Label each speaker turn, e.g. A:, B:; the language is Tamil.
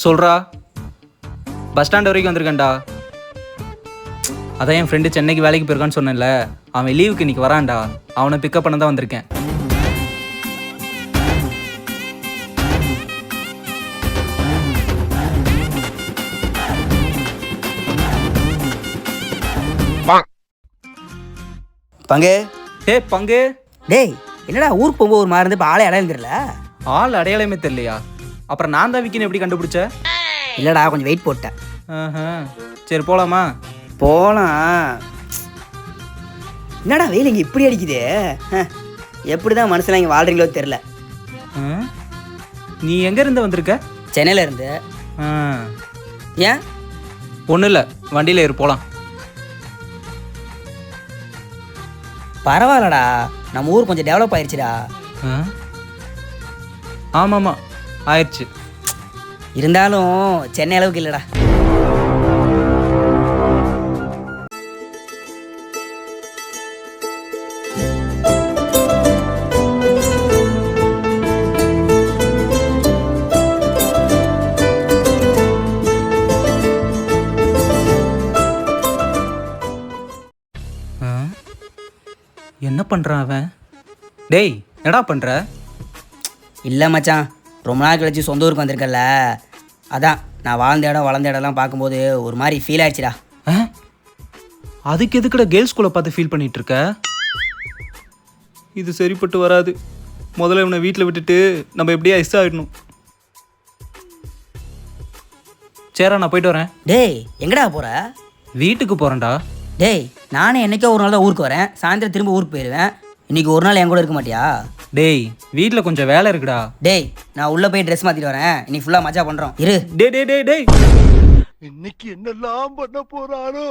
A: சொல்றா. பஸ் ஸ்டாண்ட் வரைக்கும் வந்திருக்கேன்டா. அதான் என் ஃப்ரெண்டு சென்னைக்கு வேலைக்கு போயிருக்கான்னு சொன்னேன்ல, அவன் லீவுக்கு இன்னைக்கு வரான்டா. அவனை பிக்கப் பண்ண தான் வந்திருக்கேன்.
B: பங்கு.
A: பங்கு.
B: டேய் என்னடா ஊருக்கு போகும்போது ஒரு மாதிரி இருந்து இப்போ ஆளே அடையாளம் தெரியல.
A: ஆள் அடையாளமே தெரியலையா? அப்புறம் நான் தான் விக்கின்னு எப்படி கண்டுபிடிச்ச?
B: இல்லடா கொஞ்சம் வெயிட் போட்டேன்.
A: சரி போலாமா?
B: போலாம். என்னடா வெயில் இங்கே இப்படி அடிக்குது? எப்படி தான் மனுஷன் இங்கே வாழ்றீங்களோ தெரில.
A: நீ எங்கேருந்து வந்திருக்க?
B: சென்னையில் இருந்து. ஏன்?
A: ஒன்றும் இல்லை, வண்டியில் ஏறு போகலாம்.
B: பரவாயில்லடா, நம்ம ஊர் கொஞ்சம் டெவலப் ஆயிடுச்சுடா.
A: ஆமாம்மா ஆயிடுச்சு.
B: இருந்தாலும் சென்னை அளவுக்கு இல்லைடா.
A: என்ன பண்ணுறான் அவன்? டேய் என்னடா பண்ணுற?
B: இல்லை மச்சான், ரொம்ப நாள் கழிச்சு சொந்த ஊருக்கு வந்திருக்கல, அதான் நான் வாழ்ந்த இடம் வளர்ந்த இடம்லாம் பார்க்கும்போது ஒரு மாதிரி ஃபீல் ஆயிடுச்சுடா.
A: அதுக்கு எதுக்குடா கேர்ள்ஸ் ஸ்கூலை பார்த்து ஃபீல் பண்ணிட்டு இருக்க? இது சரிப்பட்டு வராது. முதல்ல இவனை வீட்டில் விட்டுட்டு நம்ம எப்படியா ஐஸ் ஆகிடணும். சரிடா நான் போயிட்டு வரேன்.
B: டேய் எங்கடா போகிற?
A: வீட்டுக்கு போகிறேன்டா.
B: டேய் நானே என்னைக்கோ ஒரு நாள் தான் ஊருக்கு வரேன், சாயந்தரம் திரும்ப ஊருக்கு போயிடுவேன். இன்னைக்கு ஒரு நாள் என் கூட இருக்க மாட்டியா?
A: டேய் வீட்டில் கொஞ்சம் வேலை இருக்குடா.
B: டேய் நான் உள்ளே போய் ட்ரெஸ் மாற்றிட்டு வரேன், இன்னைக்கு ஃபுல்லாக மஜா பண்ணுறோம் இரு.
A: டே டே டே டேய்
C: இன்னைக்கு என்னெல்லாம் பண்ண போறாரோ?